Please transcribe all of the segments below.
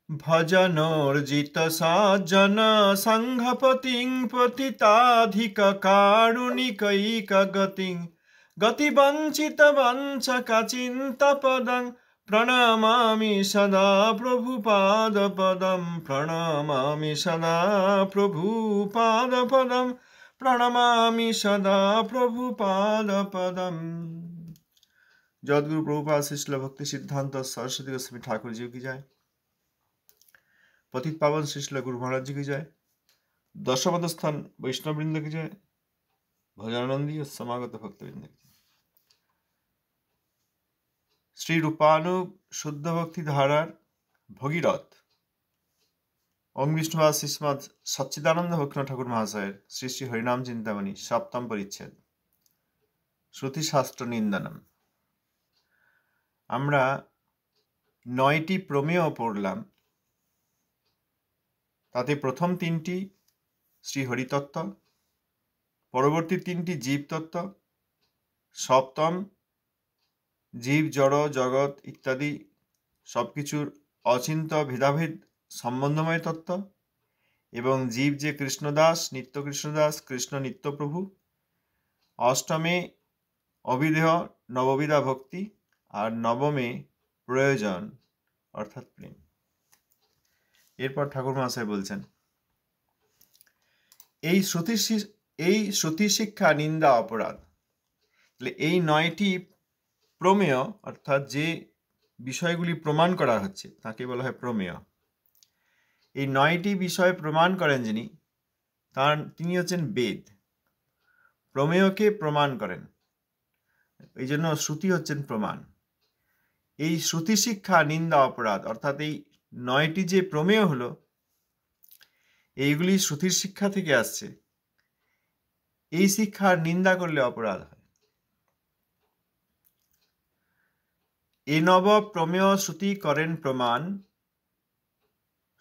ভজনোর্জিত সজ্জন সংঘপতিং পতিতাধিক কারুণিকৈক গতিং গতিবঞ্চিত বঞ্চক চিন্তপদং প্রণমামি সদা প্রভুপাদপদম প্রণমামি সদা প্রভুপাদপদম প্রণমামি সদা প্রভুপাদপদম। जगद्गुरु प्रभुपाद शिष्ल भक्ति सिद्धांत सरस्वती गोस्वामी ठाकुर जी की जय। पतित पावन शिष्ल गुरु महाराज जी की जय। दशमद स्थान वैष्णव वृंद की जय। भजनानंदी और समागत भक्तवृंद की जय। श्री रूपानु शुद्ध भक्ति धारार भगीरथ ओम विष्णुवाद श्रीमद सच्चिदानंद भक्तिनाथ ठाकुर महाशय श्री श्री हरिनाम चिंतामणि सप्तम परिच्छेद श्रुति शास्त्र निंदनम। আমরা 9টি প্রমেয় পড়লাম। তাতে প্রথম 3টি শ্রী হরিতত্ত্ব, পরবর্তী 3টি জীবতত্ত্ব, সপ্তম জীব জড় জগৎ ইত্যাদি সবকিছুর অচিন্ত ভেদাভেদ সম্বন্ধময় তত্ত্ব, এবং জীব যে কৃষ্ণদাস, নিত্য কৃষ্ণদাস, কৃষ্ণ নিত্যপ্রভু। অষ্টমে অবিধেয় নববিধা ভক্তি, আর নবমে প্রয়োজন অর্থাৎ প্রেম। এরপর ঠাকুর মহাশয় বলছেন, এই শ্রুতি শিক্ষা নিন্দা অপরাধ। এই 9টি প্রমেয় অর্থাৎ যে বিষয়গুলি প্রমাণ করা হচ্ছে তাকে বলা হয় প্রমেয়। এই 9টি বিষয় প্রমাণ করেন যিনি, তিনি হচ্ছেন বেদ। প্রমেয়কে প্রমাণ করেন, এই জন্য শ্রুতি হচ্ছেন প্রমাণ। এই শ্রুতি শিক্ষা নিন্দা অপরাধ অর্থাৎ এই 9টি যে প্রমেয় হলো, এইগুলি শ্রুতির শিক্ষা থেকে আসছে। এই শিক্ষার নিন্দা করলে অপরাধ হয়। এ নব প্রমেয় শ্রুতি করেন প্রমাণ,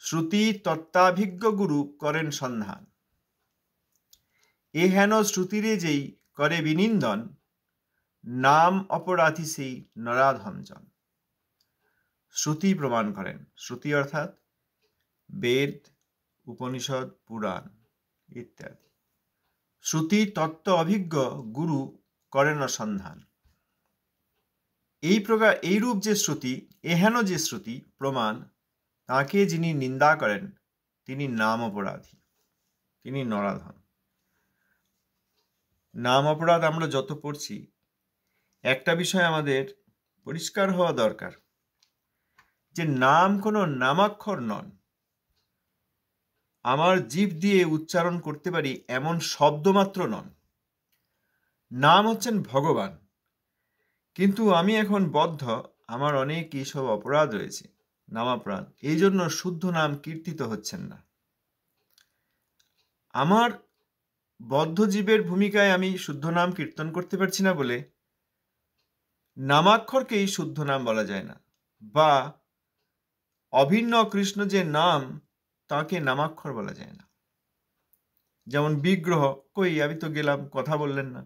শ্রুতি তত্ত্বাভিজ্ঞ গুরু করেন সন্ধান। এ হেন শ্রুতিরে যেই করে বিনিন্দন, নাম অপরাধী সেই নরাধমজন। শ্রুতি প্রমাণ করেন, শ্রুতি অর্থাৎ বেদ, উপনিষদ, পুরাণ ইত্যাদি। শ্রুতি তত্ত্ব অভিজ্ঞ গুরু করেন সন্ধান। এইরূপ যে শ্রুতি, এহেন যে শ্রুতি প্রমাণ, তাকে যিনি নিন্দা করেন তিনি নাম অপরাধী, তিনি নরাধম। নাম অপরাধ আমরা যত পড়ছি, একটা বিষয় আমাদের পরিষ্কার হওয়া দরকার যে নাম কোনো নামাক্ষর নন। আমার জিভ দিয়ে উচ্চারণ করতে পারি এমন শব্দমাত্র নন। নাম হচ্ছেন ভগবান। কিন্তু আমি এখন বদ্ধ, আমার অনেক এইসব অপরাধ রয়েছে, নামাপরাধ। এই জন্য শুদ্ধ নাম কীর্তিত হচ্ছেন না। আমার বদ্ধ জীবের ভূমিকায় আমি শুদ্ধ নাম কীর্তন করতে পারছি না বলে নামাক্ষরকেই শুদ্ধ নাম বলা যায় না, বা অভিন্ন কৃষ্ণ যে নাম তাকে নামাক্ষর বলা যায় না। যেমন বিগ্রহ, কই আমি তো গেলাম, কথা বললেন না,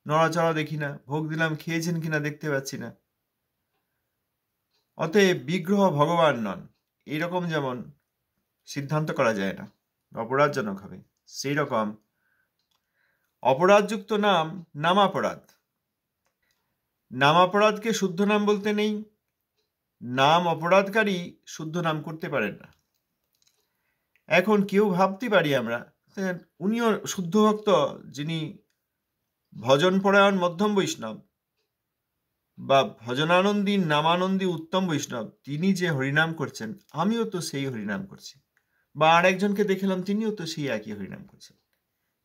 নড়াচড়া দেখি না, ভোগ দিলাম, খেয়েছেন কিনা দেখতে পাচ্ছি না, অতএব বিগ্রহ ভগবান নন। এইরকম যেমন সিদ্ধান্ত করা যায় না, অপরাধজনক হবে, সেই রকম অপরাধযুক্ত নাম নামাপরাধ। নামাপরাধকে শুদ্ধ নাম বলতে নেই, নাম অপরাধকারী শুদ্ধ নাম করতে পারেন না। এখন কেউ ভাবতে পারি আমরা, উনিও শুদ্ধ ভক্ত, যিনি ভজন পরায়ণ মধ্যম বৈষ্ণব বা ভজনানন্দী নামানন্দী উত্তম বৈষ্ণব, তিনি যে হরিনাম করছেন আমিও তো সেই হরিনাম করছি, বা আর একজনকে দেখলাম তিনিও তো সেই একই হরিনাম করছেন।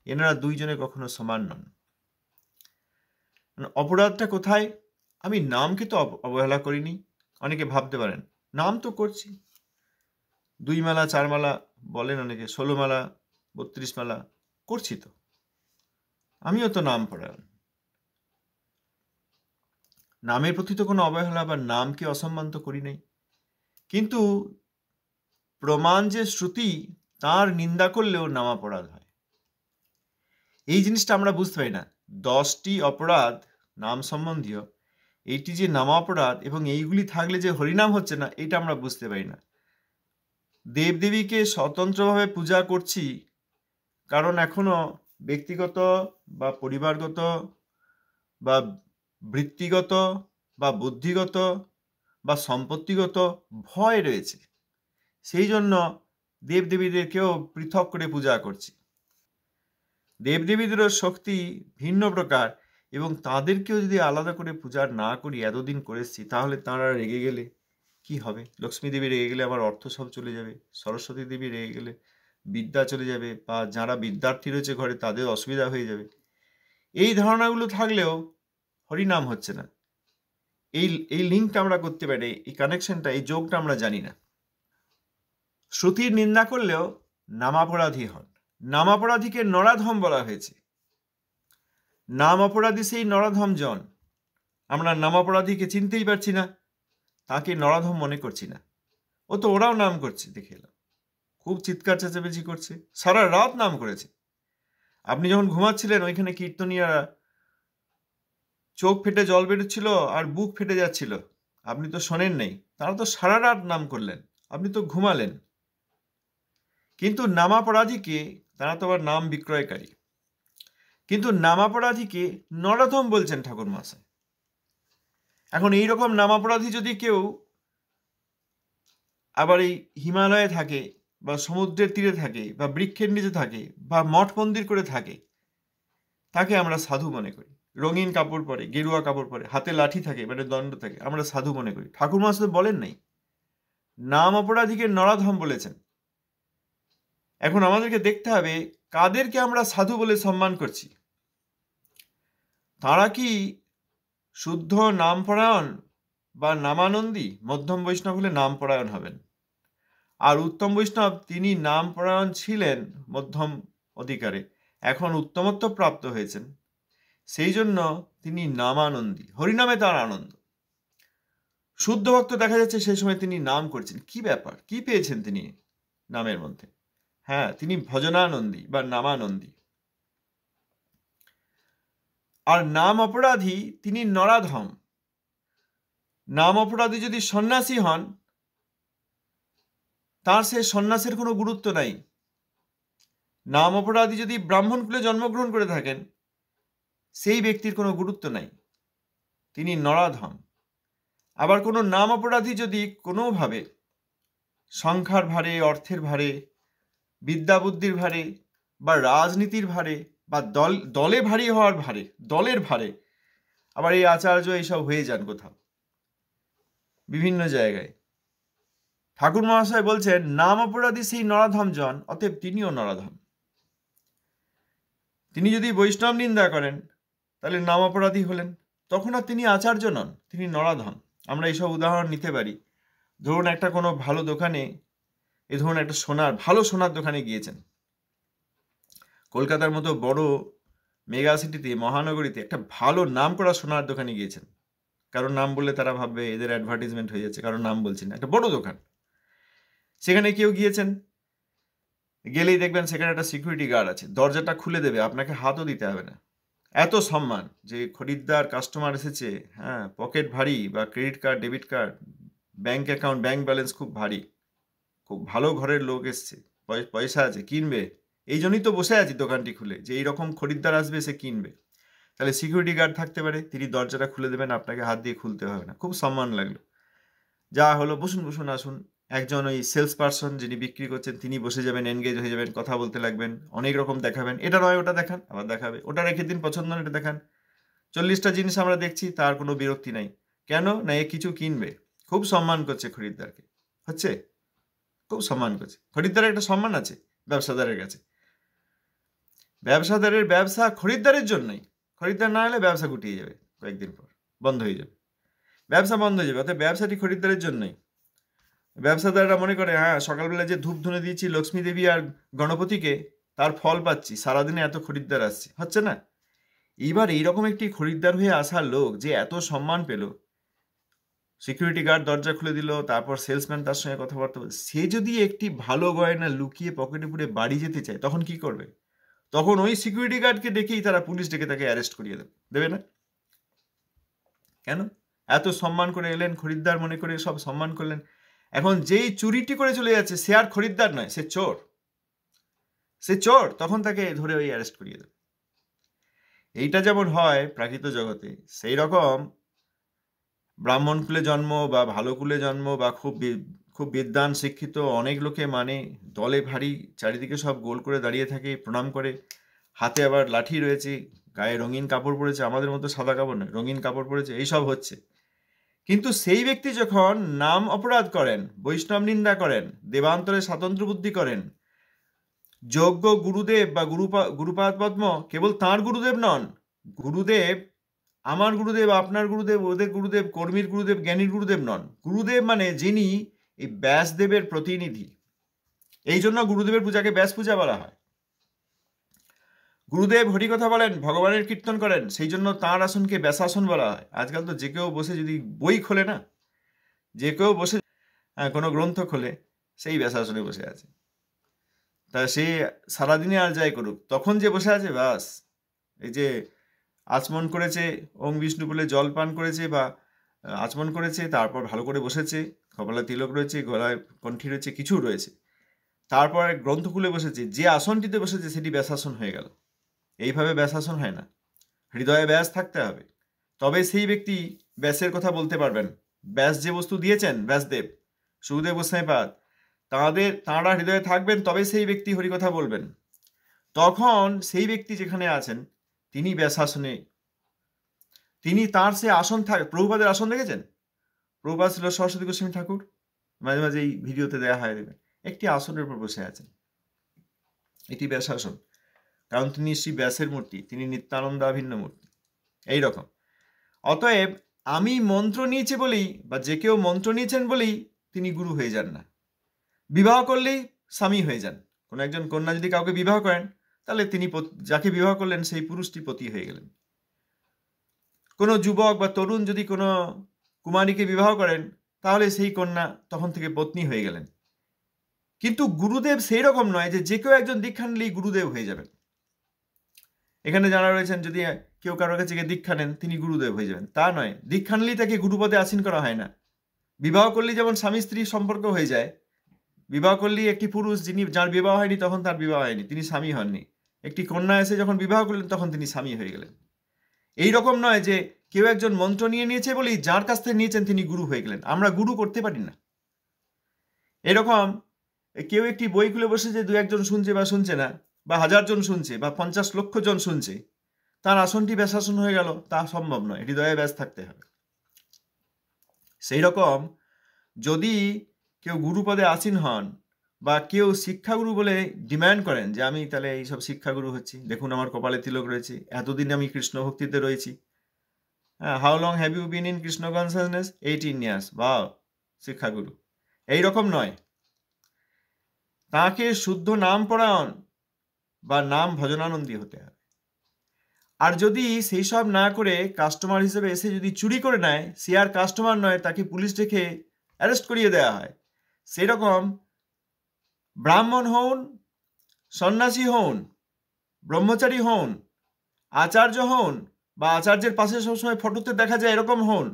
এনারা দুইজনে কখনো সমান নন। অপরাধটা কোথায়? আমি নামকে তো অবহেলা করিনি। অনেকে ভাবতে পারেন নাম তো করছি, 2 মালা 4 মালা বলেন, অনেকে 16 মালা 32 মালা করছি, তো আমিও তো নাম পরায়ণ। নামের প্রতি তো কোনো অবহেলা বা নামকে অসম্মান তো করি নাই। কিন্তু প্রমাণ যে শ্রুতি, তার নিন্দা করলেও নামাপরাধ হয়। এই জিনিসটা আমরা বুঝতে পারি না। 10টি অপরাধ নাম সম্বন্ধীয়, এইটি যে নামাপরাধ এবং এইগুলি থাকলে যে হরিনাম হচ্ছে না, এটা আমরা বুঝতে পারি না। দেবদেবীকে স্বতন্ত্রভাবে পূজা করছি কারণ এখনো ব্যক্তিগত বা পরিবারগত বা বৃত্তিগত বা বুদ্ধিগত বা সম্পত্তিগত ভয় রয়েছে, সেই জন্য দেবদেবীদেরকেও পৃথক করে পূজা করছি। দেবদেবীদেরও শক্তি ভিন্ন প্রকার, এবং তাদেরকেও যদি আলাদা করে পূজা না করি, এতদিন করেছি, তাহলে তাঁরা রেগে গেলে কি হবে? লক্ষ্মী দেবী রেগে গেলে আমার অর্থ সব চলে যাবে, সরস্বতী দেবী রেগে গেলে বিদ্যা চলে যাবে, বা যারা বিদ্যার্থী রয়েছে ঘরে তাদের অসুবিধা হয়ে যাবে। এই ধারণাগুলো থাকলেও হরিনাম হচ্ছে না। এই লিঙ্কটা আমরা করতে পারি, এই কানেকশনটা, এই যোগটা আমরা জানি না। শ্রুতির নিন্দা করলেও নামাপরাধী হন। নামাপরাধীকে নরাধম বলা হয়েছে। নাম অপরাধী সেই নরাধম জন। আমরা নামাপরাধীকে চিনতেই পারছি না, তাকে নরাধম মনে করছি না। ও তো ওরাও নাম করছে, দেখে এলাম, খুব চিৎকার চেঁচামেচি করছে, সারা রাত নাম করেছে। আপনি যখন ঘুমাচ্ছিলেন, ওইখানে কীর্তনীয়রা চোখ ফেটে জল বেরোচ্ছিল আর বুক ফেটে যাচ্ছিল, আপনি তো শোনেন নেই। তারা তো সারা রাত নাম করলেন, আপনি তো ঘুমালেন। কিন্তু নামাপরাধীকে, তারা তো আবার নাম বিক্রয়কারী, কিন্তু নামাপরাধীকে নরাধম বলছেন ঠাকুর মশাই। এখন এইরকম নামাপরাধী যদি কেউ আবার এই হিমালয়ে থাকে, বা সমুদ্রের তীরে থাকে, বা বৃক্ষের নিচে থাকে, বা মঠ মন্দির করে থাকে, তাকে আমরা সাধু মনে করি। রঙিন কাপড় পরে, গেরুয়া কাপড় পরে, হাতে লাঠি থাকে, মানে দণ্ড থাকে, আমরা সাধু মনে করি। ঠাকুর মশাই বলেন নাই, নাম অপরাধীকে নরাধম বলেছেন। এখন আমাদেরকে দেখতে হবে কাদেরকে আমরা সাধু বলে সম্মান করছি। তারা কি শুদ্ধ নামপরায়ণ বা নামানন্দী? মধ্যম বৈষ্ণব হলে নামপরায়ণ হবেন। আর উত্তম বৈষ্ণব, তিনি নামপরায়ণ ছিলেন মধ্যম অধিকারে, এখন উত্তমত্ব প্রাপ্ত হয়েছেন, সেই জন্য তিনি নামানন্দী, হরিনামে তার আনন্দ। শুদ্ধ ভক্ত দেখা যাচ্ছে সেই সময় তিনি নাম করছেন। কি ব্যাপার, কি পেয়েছেন তিনি নামের মধ্যে? হ্যাঁ, তিনি ভজনানন্দী বা নামানন্দী। আর নাম অপরাধী, তিনি নরাধম। নাম অপরাধী যদি সন্ন্যাসী হন, তার সে সন্ন্যাসের কোনো গুরুত্ব নাই। নাম অপরাধী যদি ব্রাহ্মণ কুলে জন্মগ্রহণ করে থাকেন, সেই ব্যক্তির কোনো গুরুত্ব নাই, তিনি নরাধম। আবার কোনো নাম অপরাধী যদি কোনোভাবে সংখ্যার ভারে, অর্থের ভারে, বিদ্যা বুদ্ধির ভারে, বা রাজনীতির ভারে, বা দলে ভারী হওয়ার ভারে, দলের ভারে, আবার এই আচার্য এইসব হয়ে যান কোথাও বিভিন্ন জায়গায়, ঠাকুর মহাশয় বলছেন নাম অপরাধী সেই নরাধম জন, অতএব তিনিও নরাধম। তিনি যদি বৈষ্ণব নিন্দা করেন, তাহলে নাম অপরাধী হলেন, তখন আর তিনি আচার্য নন, তিনি নরাধম। আমরা এইসব উদাহরণ নিতে পারি। ধরুন একটা কোনো ভালো দোকানে, এ ধরুন একটা ভালো সোনার দোকানে গিয়েছেন, কলকাতার মতো বড় মেগা সিটিতে, মহানগরীতে একটা ভালো নাম করা সোনার দোকানে গিয়েছেন। কারোর নাম বললে তারা ভাববে এদের অ্যাডভার্টিজমেন্ট হয়ে যাচ্ছে, কারোর নাম বলছি না, একটা বড় দোকান। সেখানে কেউ গিয়েছেন, গেলেই দেখবেন সেখানে একটা সিকিউরিটি গার্ড আছে, দরজাটা খুলে দেবে, আপনাকে হাতও দিতে হবে না। এত সম্মান যে খরিদ্দার, কাস্টমার এসেছে, হ্যাঁ, পকেট ভারী, বা credit card, debit card, bank account, bank balance খুব ভারী, খুব ভালো ঘরের লোক এসছে, পয়সা আছে, কিনবে, এই জন্যই তো বসে আছি দোকানটি খুলে, যে এইরকম খরিদ্দার আসবে, সে কিনবে। তাহলে সিকিউরিটি গার্ড থাকতে পারে, তিনি দরজাটা খুলে দেবেন, আপনাকে হাত দিয়ে খুলতে হবে না। খুব সম্মান লাগলো। যা হলো, বসুন বসুন, আসুন। একজন ওই সেলস পার্সন যিনি বিক্রি করছেন, তিনি বসে যাবেন, এনগেজ হয়ে যাবেন, কথা বলতে লাগবেন, অনেক রকম দেখাবেন, এটা নয় ওটা দেখান, আবার দেখাবে, ওটা রেখে দিন, পছন্দ না এটা দেখান। 40টা জিনিস আমরা দেখছি, তার কোনো বিরক্তি নাই। কেন না, এ কিছু কিনবে, খুব সম্মান করছে খরিদ্দারকে, হচ্ছে, খুব সম্মান করছে। খরিদ্দারের একটা সম্মান আছে ব্যবসাদারের কাছে। ব্যবসাদারের ব্যবসা খরিদ্দারের জন্যই, খরিদ্দার না হলে ব্যবসা গুটিয়ে যাবে, কয়েকদিন পর বন্ধ হয়ে যাবে, ব্যবসা বন্ধ হয়ে যাবে। অর্থাৎ ব্যবসাটি খরিদ্দারের জন্যই। ব্যবসাদাররা মনে করে, হ্যাঁ, সকালবেলা যে ধূপ ধুনে দিয়েছি লক্ষ্মী দেবী আর গণপতিকে, তার ফল পাচ্ছি, সারাদিনে এত খরিদ্দার আসছে, হচ্ছে না? এইবার এইরকম একটি খরিদ্দার হয়ে আসা লোক যে এত সম্মান পেল, সিকিউরিটি গার্ড দরজা খুলে দিল, তারপর সেলসম্যান তার সঙ্গে কথাবার্তা বলছে, সে যদি একটি ভালো গয়না লুকিয়ে পকেটে পুরে বাড়ি যেতে চায়, তখন কি করবে? তখন ওই সিকিউরিটি গার্ডকে ডেকেই তারা পুলিশ ডেকে তাকে অ্যারেস্ট করিয়ে দেবে না? কেন? এত সম্মান করে এলেন, খরিদ্দার মনে করে সব সম্মান করলেন, এখন যেই চুরিটি করে চলে যাচ্ছে সে আর খরিদ্দার নয়, সে চোর, সে চোর, তখন তাকে ধরে ওই অ্যারেস্ট করিয়ে দেবে। এইটা যেমন হয় প্রাকৃত জগতে, সেই রকম ব্রাহ্মণ কুলে জন্ম বা ভালো কুলে জন্ম বা খুব বিদ্বান শিক্ষিত অনেক লোকে মানে দলে ভারী, চারিদিকে সব গোল করে দাঁড়িয়ে থাকে, প্রণাম করে, হাতে আবার লাঠি রয়েছে, গায়ে রঙিন কাপড় পরেছে, আমাদের মতো সাদা কাপড় নয়, রঙিন কাপড় পরেছে, এইসব হচ্ছে। কিন্তু সেই ব্যক্তি যখন নাম অপরাধ করেন, বৈষ্ণব নিন্দা করেন, দেবান্তরে স্বাতন্ত্র বুদ্ধি করেন, যোগ্য গুরুদেব বা গুরুপাদ পদ্ম কেবল তাঁর গুরুদেব নন, গুরুদেব আমার গুরুদেব, আপনার গুরুদেব, ওদের গুরুদেব, কর্মীর গুরুদেব, জ্ঞানীর গুরুদেব নন। গুরুদেব মানে যিনি এই ব্যাসদেবের প্রতিনিধি। এই জন্য গুরুদেবের পূজাকে ব্যাস পূজা বলা হয়। গুরুদেব হরিকথা বলেন, ভগবানের কীর্তন করেন, সেই জন্য তাঁর আসনকে ব্যাসাসন বলা হয়। আজকাল তো যে কেউ বসে যদি বই খোলে না, যে কেউ বসে কোনো গ্রন্থ খোলে, সেই ব্যাসাসনে বসে আছে। তা সে সারাদিনে আর যাই করুক, তখন যে বসে আছে বাস, এই যে আচমন করেছে, ওম বিষ্ণু বলে জল পান করেছে বা আচমন করেছে, তারপর ভালো করে বসেছে, কপালে তিলক রয়েছে, গলায় কণ্ঠী রয়েছে, কিছু রয়েছে, তারপর গ্রন্থ খুলে বসেছে, যে আসনটিতে বসেছে সেটি ব্যাসাসন হয়ে গেল। এইভাবে ব্যাসাসন হয় না, হৃদয়ে ব্যাস থাকতে হবে, তবে সেই ব্যক্তি ব্যাসের কথা বলতে পারবেন। ব্যাস যে বস্তু দিয়েছেন, ব্যাসদেব, সুখদেব গোস্বামীপাদ, তাঁরা হৃদয়ে থাকবেন, তবে সেই ব্যক্তি হরিকথা বলবেন। তখন সেই ব্যক্তি যেখানে আছেন তিনি ব্যাসাসনে, তিনি তার সে আসন থাকে। প্রভুপাদের আসন দেখেছেন? প্রভুপাদ ছিল সরস্বতী গোস্বামী ঠাকুর, মাঝে মাঝে এই ভিডিওতে দেওয়া হয়, দেখবেন একটি আসনের উপর বসে আছেন, এটি ব্যাসাসন, কারণ তিনি শ্রী ব্যাসের মূর্তি, তিনি নিত্যানন্দাভিন্ন মূর্তি। এই রকম। অতএব আমি মন্ত্র নিয়েছি বলেই বা যে কেউ মন্ত্র নিয়েছেন বলেই তিনি গুরু হয়ে যান না। বিবাহ করলেই স্বামী হয়ে যান। কোনো একজন কন্যা যদি কাউকে বিবাহ করেন, তাহলে তিনি যাকে বিবাহ করলেন সেই পুরুষটি পতি হয়ে গেলেন। কোনো যুবক বা তরুণ যদি কোনো কুমারীকে বিবাহ করেন, তাহলে সেই কন্যা তখন থেকে পত্নী হয়ে গেলেন। কিন্তু গুরুদেব সেই রকম নয় যে কেউ একজন দীক্ষা নিলেই গুরুদেব হয়ে যাবেন। এখানে যারা রয়েছেন, যদি কেউ কারোর কাছে দীক্ষা নেন তিনি গুরুদেব হয়ে যাবেন, তা নয়। দীক্ষা নিলেই তাকে গুরুপদে আসীন করা হয় না। বিবাহ করলেই যেমন স্বামী স্ত্রী সম্পর্ক হয়ে যায়, বিবাহ করলেই একটি পুরুষ যার বিবাহ হয়নি তখন তার বিবাহ হয়নি, তিনি স্বামী হননি। একটি কন্যা এসে যখন বিবাহ করলেন তখন তিনি স্বামী হয়ে গেলেন। এই রকম নয় যে কেউ একজন মন্ত্র নিয়েছে বলেই যার কাছ থেকে নিয়েছেন তিনি গুরু হয়ে গেলেন। আমরা গুরু করতে পারি না। এরকম কেউ একটি বই খুলে বসে যে দু একজন শুনছে বা শুনছে না, বা 1000 জন শুনছে বা 50 লক্ষ জন শুনছে, তার আসনটি ব্যাসাসন হয়ে গেল, তা সম্ভব নয়। হৃদয়ে ব্যাস থাকতে হবে। সেই রকম যদি কেউ গুরুপদে আসীন হন বা কেউ শিক্ষাগুরু বলে ডিম্যান্ড করেন যে আমি তাহলে এইসব শিক্ষাগুরু হচ্ছি, দেখুন আমার কপালে তিলক রয়েছে, এতদিন আমি কৃষ্ণ ভক্তিতে রয়েছি, how long have you been in Krishna consciousness? 18 years। বা শিক্ষাগুরু এইরকম নয়। তাকে শুদ্ধ নাম পরায়ণ বা নাম ভজনানন্দী হতে হবে। আর যদি সেই সব না করে কাস্টমার হিসেবে এসে যদি চুরি করে নেয়, সে আর কাস্টমার নয়, তাকে পুলিশ ডেকে অ্যারেস্ট করিয়ে দেওয়া হয়। সেরকম ব্রাহ্মণ হন, সন্ন্যাসী হন, ব্রহ্মচারী হন, আচার্য হন, বা আচার্যের পাশে সবসময় ফটোতে দেখা যায় এরকম হন,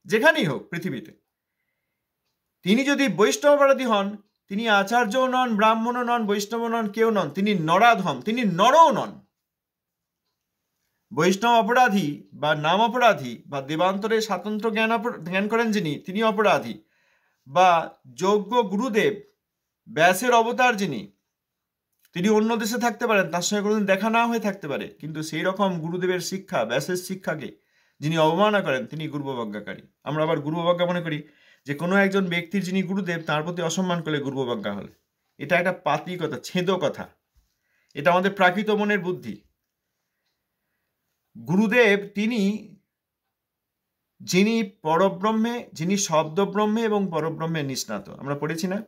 যেখানেই হোক পৃথিবীতে, তিনি যদি বৈষ্ণব অপরাধী হন, তিনি আচার্যও নন, ব্রাহ্মণও নন, বৈষ্ণব নন, কেউ নন, তিনি নরাধম, তিনি নরও নন। বৈষ্ণব অপরাধী বা নাম অপরাধী বা দেবান্তরে স্বাতন্ত্র জ্ঞান করেন যিনি, তিনি অপরাধী। বা যোগ্য গুরুদেব ব্যাসের অবতার যিনি, তিনি অন্য দেশে থাকতে পারেন, তার সঙ্গে কোনোদিন দেখা না হয়ে থাকতে পারে, কিন্তু সেই রকম গুরুদেবের শিক্ষা, ব্যাসের শিক্ষাকে যিনি অবমাননা করেন তিনি গুরুবজ্ঞাকারী। আমরা আবার গুরুবজ্ঞা মনে করি যে কোনো একজন ব্যক্তির যিনি গুরুদেব তার প্রতি অসম্মান করলে গুরুবজ্ঞা হল। এটা একটা পাতি কথা, ছেঁদো কথা। এটা আমাদের প্রাকৃত মনের বুদ্ধি। গুরুদেব তিনি যিনি পরব্রহ্মে, যিনি শব্দব্রহ্মে এবং পরব্রহ্মে নিষ্ণাত। আমরা পড়েছি না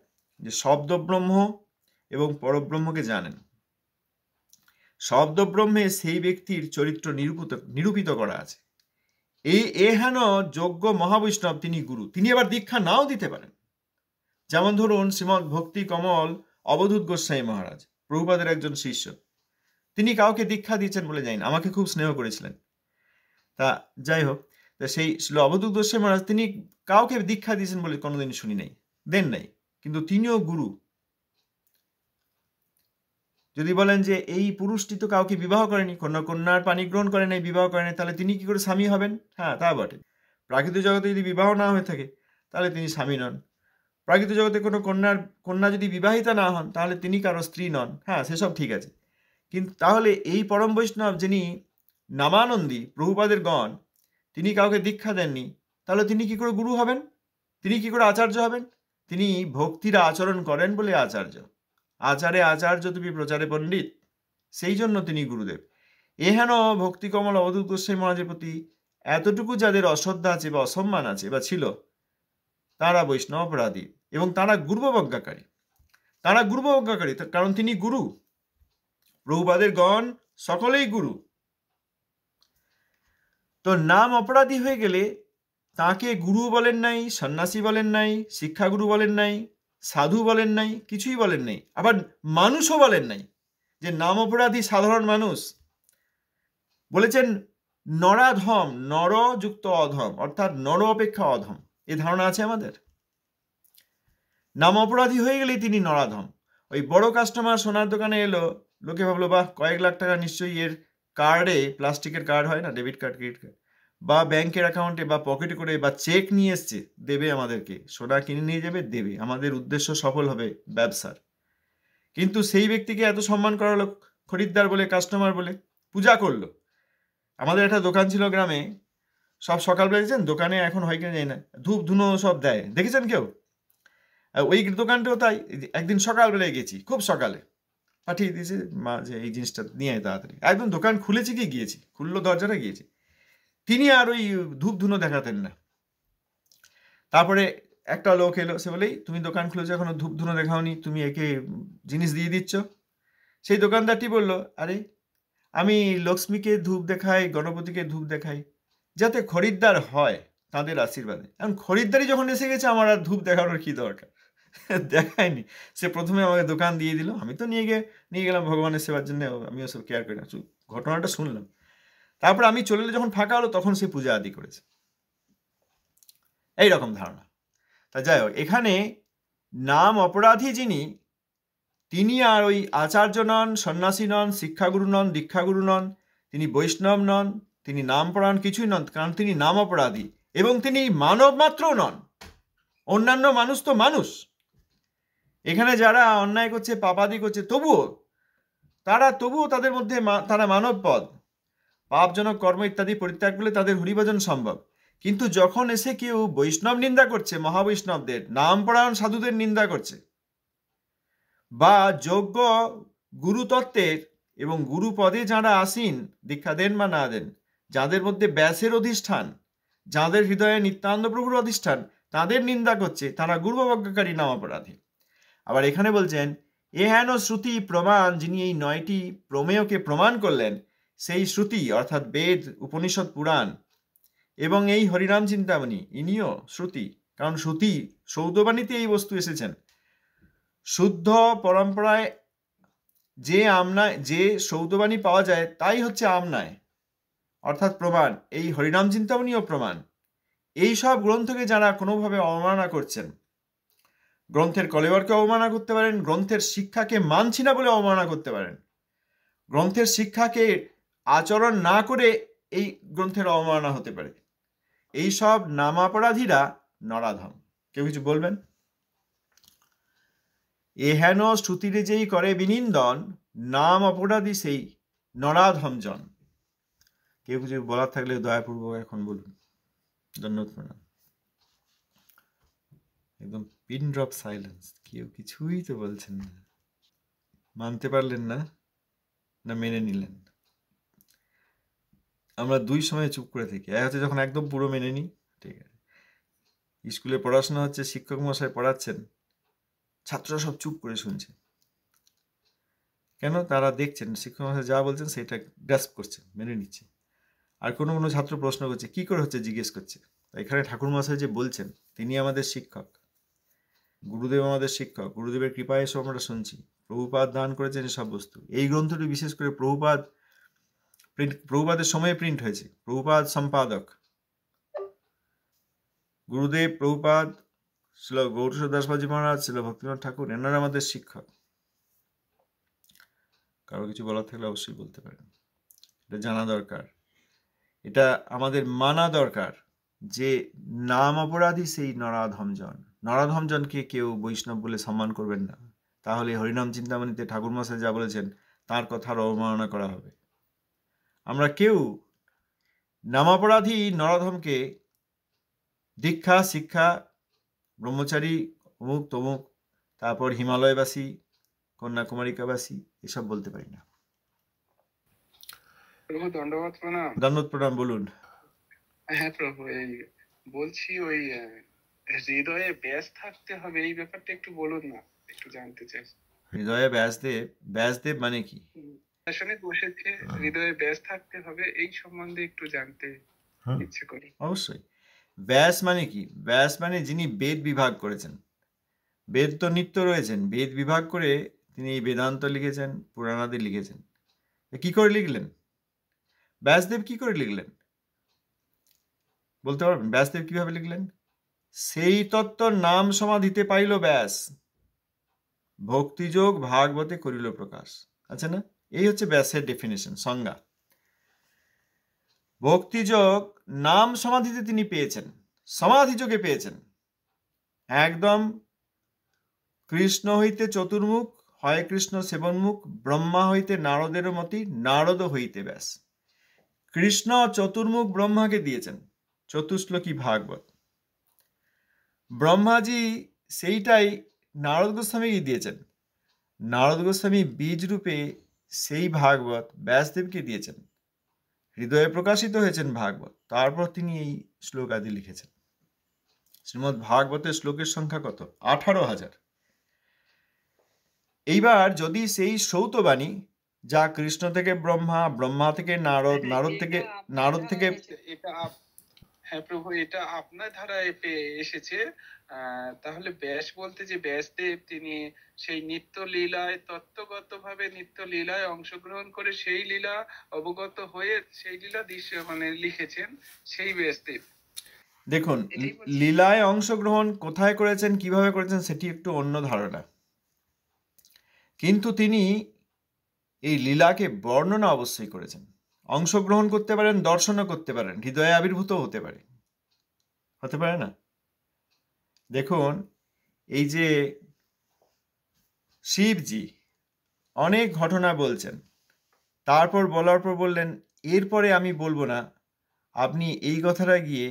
যে শব্দব্রহ্ম এবং পরব্রহ্মকে জানেন। শব্দব্রহ্মে সেই ব্যক্তির চরিত্র নিরূপিত করা আছে। হেন যোগ্য মহাবৈষ্ণব তিনি গুরু। তিনি আবার দীক্ষা নাও দিতে পারেন। যেমন ধরুন শ্রীমৎ ভক্তি কমল অবধূত গোস্বামী মহারাজ, প্রভুপাদের একজন শিষ্য। তিনি কাউকে দীক্ষা দিয়েছেন বলে জানি না, আমাকে খুব স্নেহ করেছিলেন। তা যাই হোক, তা সেই অবধূত গোস্বামী মহারাজ তিনি কাউকে দীক্ষা দিয়েছেন বলে কোনোদিন শুনি নাই। দেন নাই, কিন্তু তিনিও গুরু। যদি বলেন যে এই পুরুষটি তো কাউকে বিবাহ করেনি, কন্যার পানি গ্রহণ করে নাই, বিবাহ করে নাই, তাহলে তিনি কি করে স্বামী হবেন? হ্যাঁ, তা বটে। প্রাকৃতিক জগতে যদি বিবাহ না হয়ে থাকে তাহলে তিনি স্বামী নন। প্রাকৃতিক জগতে কোনো কন্যা যদি বিবাহিতা না হন তাহলে তিনি কারো স্ত্রী নন। হ্যাঁ, সেসব ঠিক আছে, কিন্তু তাহলে এই পরম বৈষ্ণব যিনি নামানন্দী প্রভুপাদের গণ, তিনি কাউকে দীক্ষা দেননি, তাহলে তিনি কি করে গুরু হবেন? তিনি কি করে আচার্য হবেন? তিনি ভক্তির আচরণ করেন বলে আচার্য। আচারে আচার্য তুমি প্রচারে পণ্ডিত, সেই জন্য তিনি গুরুদেব। এহেন ভক্তি কমল অবধূত গোস্বামী মহারাজের প্রতি এতটুকু যাদের অশ্রদ্ধা আছে বা অসম্মান আছে বা ছিল, তারা বৈষ্ণব অপরাধী এবং তারা গুরুবজ্ঞাকারী। কারণ তিনি গুরু। প্রভুপাদের গণ সকলেই গুরু। তো নাম অপরাধী হয়ে গেলে তাকে গুরু বলেন নাই, সন্ন্যাসী বলেন নাই, শিক্ষাগুরু বলেন নাই, সাধু বলেন নাই, কিছুই বলেন নাই। আবার মানুষও বলেন নাই, যে নাম অপরাধী সাধারণ মানুষ। বলেছেন নরাধম, নর যুক্ত অধম, অর্থাৎ নর অপেক্ষা অধম। এ ধারণা আছে আমাদের। নাম অপরাধী হয়ে গেলেই তিনি নরাধম। ওই বড় কাস্টমার সোনার দোকানে এলো, লোকে ভাবলো বাহ, কয়েক লাখ টাকা নিশ্চয়ই এর কার্ডে, প্লাস্টিকের কার্ড হয় না, ডেবিট কার্ড, ক্রেডিট কার্ড, বা ব্যাংকের অ্যাকাউন্টে বা পকেটে করে বা চেক নিয়ে এসছে, দেবে আমাদেরকে, সোনা কিনে নিয়ে যাবে, দেবে, আমাদের উদ্দেশ্য সফল হবে ব্যবসার। কিন্তু সেই ব্যক্তিকে এত সম্মান করা হলো, খরিদ্দার বলে, কাস্টমার বলে পূজা করলো। আমাদের একটা দোকান ছিল গ্রামে, সব সকালবেলা দেখছেন দোকানে, এখন হয় কিনা জানি না, ধূপ ধুনো সব দেয়, দেখেছেন কেউ? ওই দোকানটাও তাই। একদিন সকালবেলায় গেছি, খুব সকালে, পাঠিয়ে দিয়েছে মা যে এই জিনিসটা নিয়ে আয় তাড়াতাড়ি। একদম দোকান খুলেছি কি গিয়েছি, খুললো দরজাটা, গিয়েছি। তিনি আর ওই ধূপ ধুনো দেখাতেন না। তারপরে একটা লোক এলো, সে বলেই তুমি দোকান খুলেছো, এখনো ধূপ ধুনো দেখাওনি, তুমি একে জিনিস দিয়ে দিচ্ছ। সেই দোকানদারটি বলল, আরে আমি লক্ষ্মীকে ধূপ দেখাই, গণপতিকে ধূপ দেখাই, যাতে খরিদ্দার হয় তাদের আশীর্বাদে। এখন খরিদ্দারি যখন এসে গেছে, আমার আর ধূপ দেখানোর কি দরকার? দেখায়নি। সে প্রথমে আমাকে দোকান দিয়ে দিল, আমি তো নিয়ে গেলাম ভগবানের সেবার জন্য, আমি ওসব কেয়ার করি না, ঘটনাটা শুনলাম। তারপর আমি চলে এলে, যখন ফাঁকা হলো, তখন সে পূজা আদি করেছে। এইরকম ধারণা। তা যাই হোক, এখানে নাম অপরাধী যিনি, তিনি আর ওই আচার্য নন, সন্ন্যাসী নন, শিক্ষাগুরু নন, দীক্ষাগুরু নন, তিনি বৈষ্ণব নন, তিনি নাম পরায়ণ কিছুই নন, কারণ তিনি নাম অপরাধী এবং তিনি মানব মাত্রও নন। অন্যান্য মানুষ তো মানুষ। এখানে যারা অন্যায় করছে, পাপাদি করছে, তবুও তাদের মধ্যে তারা মানব পদ, পাপজনক কর্ম ইত্যাদি পরিত্যাগ করলে তাদের হরিভজন সম্ভব। কিন্তু যখন এসে কেউ বৈষ্ণব নিন্দা করছে, মহাবৈষ্ণবদের, নাম পরায়ণ সাধুদের নিন্দা করছে, বা যোগ্য গুরুতত্ত্বের এবং গুরু পদে যারা আসীন, দীক্ষা দেন বা না দেন, যাদের মধ্যে ব্যাসের অধিষ্ঠান, যাদের হৃদয়ে নিত্যানন্দ প্রভুর অধিষ্ঠান, তাদের নিন্দা করছে, তারা গুরুবজ্ঞাকারী, নাম অপরাধী। আবার এখানে বলছেন এহেন শ্রুতি প্রমাণ, যিনি এই 9টি প্রমেয়কে প্রমাণ করলেন, সেই শ্রুতি অর্থাৎ বেদ, উপনিষদ, পুরাণ এবং এই হরিনাম চিন্তামণি, ইনিও শ্রুতি। কারণ শ্রুতি, সৌদবাণীতে এই বস্তু এসেছেন। শুদ্ধ পরম্পরায় যে সৌদবাণী পাওয়া যায় তাই হচ্ছে আমনায়, অর্থাৎ প্রমাণ। এই হরিনাম চিন্তামণিও প্রমাণ। এই সব গ্রন্থকে যারা কোনোভাবে অবমাননা করছেন, গ্রন্থের কলেবরকে অবমাননা করতে পারেন, গ্রন্থের শিক্ষাকে মানছি না বলে অবমাননা করতে পারেন, গ্রন্থের শিক্ষাকে আচরণ না করে এই গ্রন্থের অবমাননা হতে পারে। এই সব নামাপরাধীরা নরাধম। কেউ কিছু বলবেন? এহেন শ্রুতিরে যেই করে বিনিন্দন, নাম অপরাধী সেই নরাধম জন। কেউ কিছু বলার থাকলে দয়াপূর্বক এখন বলুন। ধন্যবাদ, প্রণাম। একদম পিন ড্রপ সাইলেন্স, কেউ কিছুই তো বলছেন না। মানতে পারলেন না, না মেনে নিলেন? আমরা দুই সময় চুপ করে থাকি। এক হচ্ছে যখন একদম পুরো মেনে নিই, ঠিক আছে, স্কুলে পড়াশোনা হচ্ছে, শিক্ষক মশাই পড়াচ্ছেন, ছাত্ররা সব চুপ করে শুনছে। কেন? তারা দেখছেন শিক্ষক মশাই যা বলছেন সেটা গ্রাস্প করছে, মেনে নিচ্ছে। আর কোনো ছাত্র প্রশ্ন করছে, কি করে হচ্ছে, জিজ্ঞেস করছে। এখানে ঠাকুর মশাই যে বলছেন, তিনি আমাদের শিক্ষক, গুরুদেব আমাদের শিক্ষক, গুরুদেবের কৃপায় এসব আমরা শুনছি। প্রভুপাদ দান করেছেন সব বস্তু। এই গ্রন্থটি বিশেষ করে প্রভুপাদের সময়ে প্রিন্ট হয়েছে। প্রভুপাদ সম্পাদক, গুরুদেব প্রভুপাদ ছিল গৌরকিশোর দাসবাজি মহারাজ, ছিল ভক্তিবিনোদ ঠাকুর, এনারা আমাদের শিক্ষক। কারো কিছু বলার থাকলে অবশ্যই বলতে পারেন। এটা জানা দরকার, এটা আমাদের মানা দরকার যে নাম অপরাধী সেই নরাধমজন। নরাধমজনকে কেউ বৈষ্ণব বলে সম্মান করবেন না, তাহলে হরিনাম চিন্তামণিতে ঠাকুর মশাই যা বলেছেন তার কথার অবমাননা করা হবে। আমরা কেউ নামাপরাধী নরাধমকে দীক্ষা শিক্ষা ব্রহ্মচারী অমুক তমুক, তারপর হিমালয়বাসী, কন্যাকুমারিকাবাসী এসব বলতে পারি না। প্রভু দণ্ডবত প্রণাম। দণ্ডবত প্রণাম, বলুন। হ্যাঁ প্রভু, এই বলছি ওই হৃদয়ে ব্যাস থাকতে হবে, এই ব্যাপারটা একটু বলুন না, একটু জানতে চাই। হৃদয়ে ব্যাসদেব, ব্যাসদেব মানে কি? আসলে বসেছে, হৃদয়ে ব্যাস থাকতে হবে, এই সম্বন্ধে একটু জানতে ইচ্ছে করি। অবশ্যই। ব্যাস মানে কি? ব্যাস মানে যিনি বেদ বিভাগ করেছেন। বেদ তো নিত্য রয়েছেন, বেদ বিভাগ করে তিনি বেদান্ত লিখেছেন, পুরাণাদি লিখেছেন। কি করে লিখলেন? ব্যাসদেব কি করে লিখলেন বলতে পারবেন? ব্যাসদেব কিভাবে লিখলেন? সেই তত্ত্ব নাম সমাধিতে পাইল ব্যাস, ভক্তিযোগ ভাগবতে করিল প্রকাশ। আছে না? এই হচ্ছে ব্যাসের ডেফিনেশন, সংজ্ঞা। ভক্তিযোগ নাম সমাধিতে তিনি পেয়েছেন, সমাধি যোগে পেয়েছেন। একদম কৃষ্ণ হইতে চতুর্মুখ, হয় কৃষ্ণ সেবনমুখ, ব্রহ্মা হইতে নারদের মতি, নারদ হইতে ব্যাস। কৃষ্ণ চতুর্মুখ ব্রহ্মাকে দিয়েছেন, চতুশ্লোকী ভাগবত। ব্রহ্মাজি সেইটাই নারদ গোস্বামীকে দিয়েছেন। নারদ গোস্বামী বীজ রূপে সেই ভাগবত ব্যাসদেবকে দিয়েছেন। হৃদয়ে প্রকাশিত হয়েছেন ভাগবত, তারপর তিনি এই শ্লোক আদি লিখেছেন। শ্রীমদ্ ভাগবতের শ্লোকের সংখ্যা কত? 18,000। এইবার যদি সেই সৌতবাণী যা কৃষ্ণ থেকে ব্রহ্মা, ব্রহ্মা থেকে নারদ, নারদ থেকে এটা হ্যাঁ প্রভু, এটা আপনার ধারায় এসেছে। তাহলে ব্যাস বলতে যে ব্যাসদেব তিনি সেই নিত্য লীলায়, তত্ত্বগতভাবে নিত্য লীলায় অংশগ্রহণ করে সেই লীলা অবগত হয়ে সেই লীলা দৃশ্য মানে লিখেছেন, সেই ব্যাসদেব। দেখুন, লীলায় অংশগ্রহণ কোথায় করেছেন, কিভাবে করেছেন সেটি একটু অন্য ধারণা, কিন্তু তিনি এই লীলাকে বর্ণনা অবশ্যই করেছেন। অংশগ্রহণ করতে পারেন, দর্শনও করতে পারেন, হৃদয়ে আবির্ভূত হতে পারে না? দেখুন, এই যে শিবজি অনেক ঘটনা বলছেন, তারপর বলার পর বললেন এরপরে আমি বলবো না, আপনি এই কথাটা গিয়ে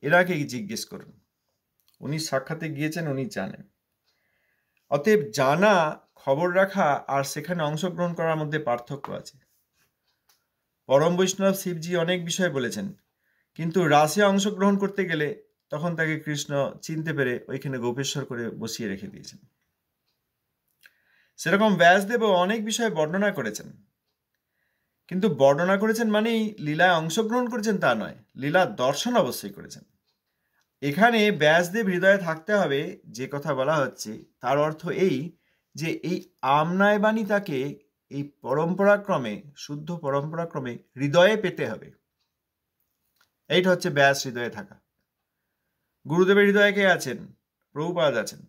এরাকে জিজ্ঞেস করুন। উনি সাক্ষাতে গিয়েছেন, উনি জানেন। অতএব জানা, খবর রাখা আর সেখানে অংশগ্রহণ করার মধ্যে পার্থক্য আছে। পরম বৈষ্ণব শিবজি অনেক বিষয় বলেছেন, কিন্তু রাসে অংশগ্রহণ করতে গেলে তখন তাকে কৃষ্ণ চিনতে পেরে ওইখানে গোপেশ্বর করে বসিয়ে রেখে দিয়েছেন। সেরকম ব্যাসদেবও অনেক বিষয় বর্ণনা করেছেন, কিন্তু বর্ণনা করেছেন মানেই লীলায় অংশগ্রহণ করেছেন তা নয়, লীলা দর্শন অবশ্যই করেছেন। এখানে ব্যাসদেব হৃদয়ে থাকতে হবে যে কথা বলা হচ্ছে, তার অর্থ এই যে এই আমনায় বাণী তাকে এই পরম্পরাক্রমে, শুদ্ধ পরম্পরাক্রমে হৃদয়ে পেতে হবে। এইটা হচ্ছে ব্যাস হৃদয়ে থাকা। গুরুদেবের হৃদয়ে কে আছেন? প্রভুপাদ আছেন।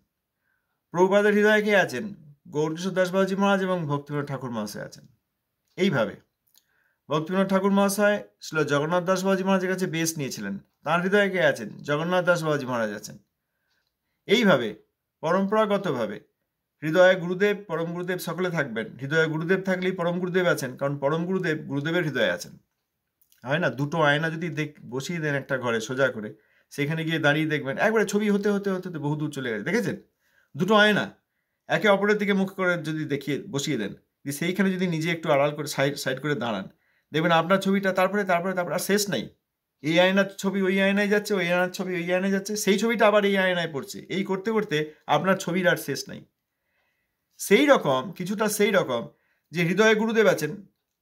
প্রভুপাদের হৃদয়ে কে আছেন? গৌরকিশোর দাসবাবুজি মহারাজ এবং ভক্তিবিনোদ ঠাকুর মহাশয় আছেন। এইভাবে ভক্তিবিনোদ ঠাকুর মহাশয় ছিল জগন্নাথ দাস বাবাজি মহারাজের কাছে বেশ নিয়েছিলেন, তাঁর হৃদয়ে কে আছেন? জগন্নাথ দাস বাবাজি মহারাজ আছেন। এইভাবে পরম্পরাগতভাবে হৃদয়ে গুরুদেব, পরম গুরুদেব সকলে থাকবেন। হৃদয়ে গুরুদেব থাকলেই পরম গুরুদেব আছেন, কারণ পরম গুরুদেব গুরুদেবের হৃদয়ে আছেন। হয় না? দুটো আয়না যদি বসিয়ে দেন একটা ঘরে সোজা করে, সেখানে গিয়ে দাঁড়িয়ে দেখবেন একবারে ছবি হতে হতে হতে বহু দূর চলে গেছে। দেখেছেন? দুটো আয়না একে অপরের দিকে মুখ করে যদি বসিয়ে দেন, সেইখানে যদি নিজে একটু আড়াল করে সাইড করে দাঁড়ান, দেখবেন আপনার ছবিটা তারপরে আর শেষ নাই। এই আয়নার ছবি ওই আয়নায় যাচ্ছে, ওই আয়নার ছবি ওই আয়নায় যাচ্ছে, সেই ছবিটা আবার এই আয়নায় পড়ছে। এই করতে করতে আপনার ছবির আর শেষ নাই। সেই রকম কিছুটা সেই রকম যে হৃদয়ে গুরুদেব আছেন,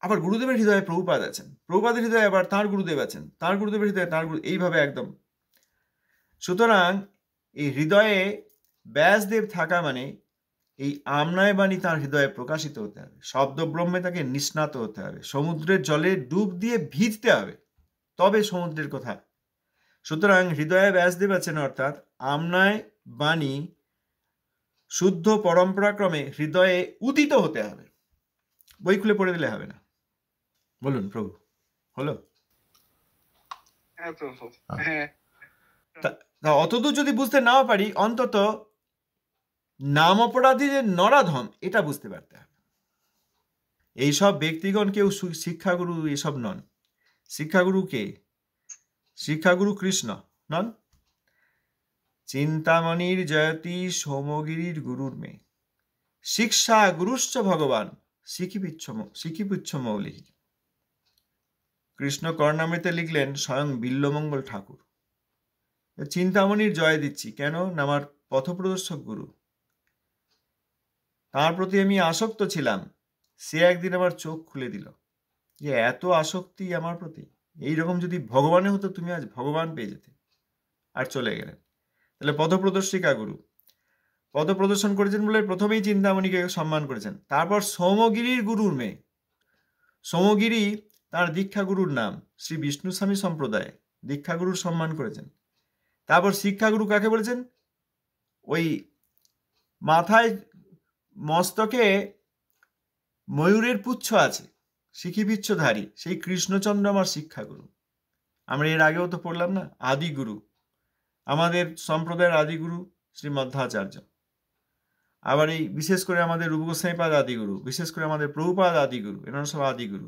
আবার গুরুদেবের হৃদয়ে প্রভুপাদ আছেন, প্রভুপাদের হৃদয়ে আবার তাঁর গুরুদেব আছেন, তাঁর গুরুদেবের হৃদয়ে তাঁর গুরু, এইভাবে একদম। সুতরাং এই হৃদয়ে ব্যাসদেব থাকা মানে এই আমনায় বাণী তাঁর হৃদয়ে প্রকাশিত হতে হবে, শব্দ ব্রহ্মে তাকে নিষ্ণাত হতে হবে, সমুদ্রের জলে ডুব দিয়ে ভিজতে হবে, তবে সমুদ্রের কথা। সুতরাং হৃদয়ে ব্যাসদেব আছেন, অর্থাৎ আমনায় বাণী শুদ্ধ পরম্পরাক্রমে হৃদয়ে উদিত হতে হবে। বই খুলে পড়ে দিলে হবে না। বলুন প্রভু, হলো? হ্যাঁ প্রভু, হ্যাঁ। অতদূর যদি বুঝতে নাও পারি, অন্তত নাম অপরাধী যে নরাধম এটা বুঝতে পারতে হবে। এইসব ব্যক্তিগণ কেউ শিক্ষাগুরু এসব নন। শিক্ষাগুরু কে? শিক্ষাগুরু কৃষ্ণ নন। চিন্তামণির জয়তী সোমগিরির গুরুর মেয়ে, শিক্ষা গুরুশ্চ ভগবান শিখিপুচ্ছ মৌলি। কৃষ্ণ কর্ণামৃতে লিখলেন স্বয়ং বিল্বমঙ্গল ঠাকুর। চিন্তামণির জয় দিচ্ছি কেন? না আমার পথপ্রদর্শক গুরু, তার প্রতি আমি আসক্ত ছিলাম। সে একদিন আমার চোখ খুলে দিল যে এত আসক্তি আমার প্রতি, এইরকম যদি ভগবানে হতো তুমি আজ ভগবান পেয়ে যেতে। আর চলে গেলেন। তাহলে পথপ্রদর্শিকা গুরু পদ প্রদর্শন করেছেন বলে প্রথমেই চিন্তামণিকে সম্মান করেছেন। তারপর সোমগিরির গুরুর মেয়ে, সোমগিরি তার দীক্ষাগুরুর নাম, শ্রী বিষ্ণুস্বামী সম্প্রদায়ে দীক্ষাগুরুর সম্মান করেছেন। তারপর শিক্ষাগুরু কাকে বলেছেন? ওই মাথায় মস্তকে ময়ূরের পুচ্ছ আছে, শিখিপিচ্ছধারী সেই কৃষ্ণচন্দ্র আমার শিক্ষাগুরু। আমরা এর আগেও তো পড়লাম না, আদিগুরু, আমাদের সম্প্রদায়ের আদিগুরু শ্রী মধ্বাচার্য। আবার এই বিশেষ করে আমাদের রূপ গোস্বামীপাদ আদিগুরু, বিশেষ করে আমাদের প্রভুপাদ আদিগুরু, এনারা সব আদিগুরু।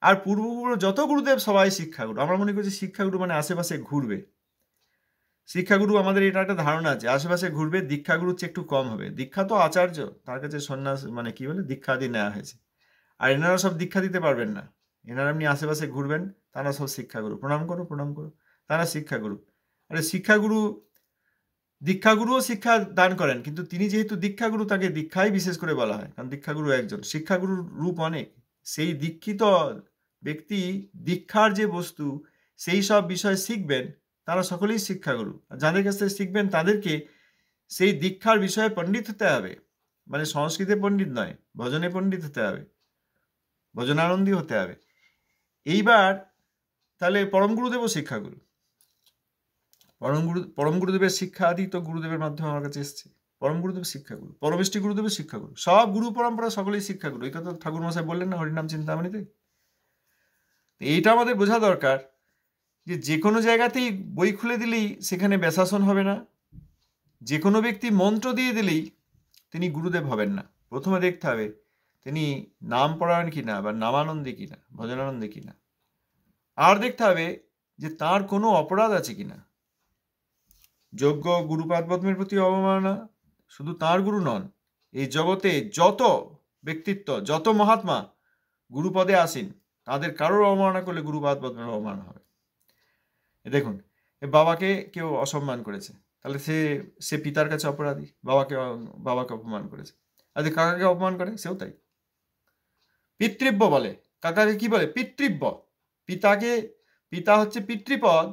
আর পূর্বগুরু যত গুরুদেব সবাই শিক্ষাগুরু। আমরা মনে করছি শিক্ষাগুরু মানে আশেপাশে ঘুরবে। শিক্ষাগুরু আমাদের এটা একটা ধারণা আছে, আশেপাশে ঘুরবে, দীক্ষাগুরুর চেয়ে একটু কম হবে। দীক্ষা তো আচার্য, তার কাছে সন্ন্যাস মানে কি বলে দীক্ষা দিয়ে নেওয়া হয়েছে। আর এনারা সব দীক্ষা দিতে পারবেন না, এনারা এমনি আশেপাশে ঘুরবেন, তারা সব শিক্ষাগুরু। প্রণাম করো প্রণাম করো, তারা শিক্ষাগুরু। আরে শিক্ষাগুরু, দীক্ষাগুরুও শিক্ষা দান করেন, কিন্তু তিনি যেহেতু দীক্ষাগুরু তাকে দীক্ষাই বিশেষ করে বলা হয়, কারণ দীক্ষাগুরু একজন, শিক্ষাগুরুর রূপ অনেক। সেই দীক্ষিত ব্যক্তি দীক্ষার যে বস্তু সেই সব বিষয় শিখবেন, তারা সকলেই শিক্ষাগুরু। আর যাদের কাছ থেকে শিখবেন তাদেরকে সেই দীক্ষার বিষয়ে পণ্ডিত হতে হবে, মানে সংস্কৃতে পণ্ডিত নয়, ভজনে পণ্ডিত হতে হবে, ভজনানন্দী হতে হবে। এইবার তাহলে পরম গুরুদেবও শিক্ষাগুরু। পরম গুরুদেবের শিক্ষা আদি তো গুরুদেবের মাধ্যমে আমার কাছে এসছে। পরম গুরুদেব শিক্ষাগুরু, পরমেষ্টি গুরুদেবের শিক্ষাগুরু, সব গুরু পরম্পরা সকলেই শিক্ষাগুরু। এই কথা ঠাকুর মশাই বললেন না হরিনাম চিন্তামণিতে। এইটা আমাদের বোঝা দরকার যে যে কোনো জায়গাতেই বই খুলে দিলেই সেখানে ব্যাসাসন হবে না, যে কোনো ব্যক্তি মন্ত্র দিয়ে দিলেই তিনি গুরুদেব হবেন না। প্রথমে দেখতে হবে তিনি নাম পরায়ণ কিনা, বা নামানন্দী কিনা, ভজনানন্দী কিনা। আর দেখতে হবে যে তার কোনো অপরাধ আছে কিনা। যোগ্য গুরুপাদ পদ্মের প্রতি অবমাননা, শুধু তাঁর গুরু নন, এই জগতে যত ব্যক্তিত্ব, যত মহাত্মা গুরুপদে আসেন, তাদের কারোর অবমাননা করলে গুরুপাদ পদ্মের অবমাননা হবে। দেখুন, বাবাকে কেউ অসম্মান করেছে, তাহলে সে পিতার কাছে অপরাধী। বাবাকে অপমান করেছে। আর কাকাকে অপমান করে, সেও তাই। পিতৃব্য বলে, কাকাকে কি বলে? পিতৃব্য। পিতা হচ্ছে পিতৃপদ,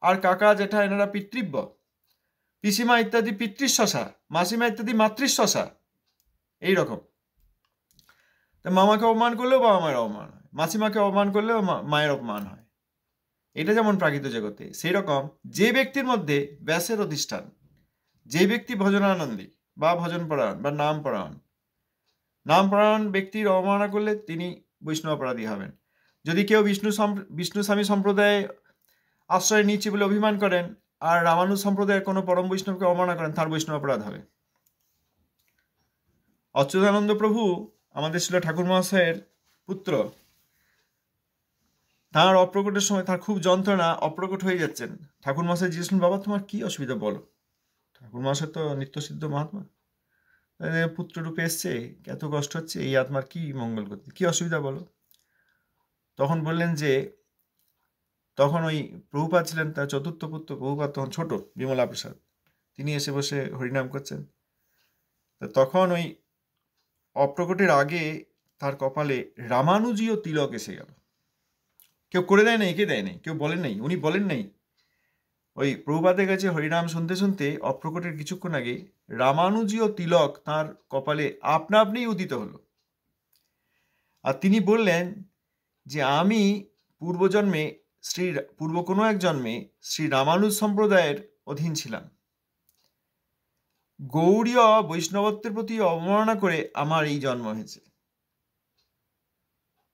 আর কাকা জেঠা এনারা পিতৃব্য। পিসিমা ইত্যাদি পিতৃশ্বসা, মাসিমা ইত্যাদি মাতৃশ্বসা। এইরকম। মামাকে অপমান করলেও বাবা মায়ের অপমান হয়, মাসিমাকে অপমান করলেও মায়ের অপমান হয়। এটা যেমন প্রাকৃত জগতে, সেই রকম যে ব্যক্তির মধ্যে ব্যাসের অধিষ্ঠান, যে ব্যক্তি ভজনানন্দী বা ভজন পরায়ণ বা নাম পরায়ণ ব্যক্তির অবমাননা করলে তিনি বৈষ্ণব অপরাধী হবেন। যদি কেউ বিষ্ণুস্বামী সম্প্রদায়ে আশ্রয় নিচ্ছে বলে অভিমান করেন, আর রামানুজ সম্প্রদায়ের কোনো পরম বৈষ্ণবকে অবমাননা করেন, তার বৈষ্ণব অপরাধ হবে। অচ্যুতানন্দ প্রভু আমাদের ছিল ঠাকুর মহাশয়ের পুত্র। তাঁর অপ্রকটের সময় তার খুব যন্ত্রণা, অপ্রকট হয়ে যাচ্ছেন। ঠাকুর মহাশয় জিজ্ঞেস, বাবা তোমার কি অসুবিধা বলো। ঠাকুর মহাশয় তো নিত্যসিদ্ধ মহাত্মা, পুত্র রূপে এসছে, এত কষ্ট হচ্ছে, এই আত্মার কি মঙ্গল করতে, কি অসুবিধা বলো। তখন বললেন যে তখন ওই প্রভুপাদ ছিলেন তার চতুর্থ পুত্র, প্রভুপাদ তখন ছোট, বিমলা প্রসাদ, তিনি এসে বসে হরিনাম করছেন। তখন ওই অপ্রকটের আগে তার কপালে রামানুজীয় তিলক এসে গেল। কেউ করে দেয় নাই, একে দেয় নাই, কেউ বলেন নাই, উনি বলেন নাই। ওই প্রভুপাদের কাছে হরিনাম শুনতে শুনতে অপ্রকটের কিছুক্ষণ আগে রামানুজীয় তিলক তার কপালে আপনা আপনিই উদিত হলো। আর তিনি বললেন যে আমি পূর্ব কোনো এক জন্মে শ্রী রামানুজ সম্প্রদায়ের অধীন ছিলাম, গৌড়ীয় বৈষ্ণবত্বের প্রতি অবমাননা করে আমার এই জন্ম হয়েছে।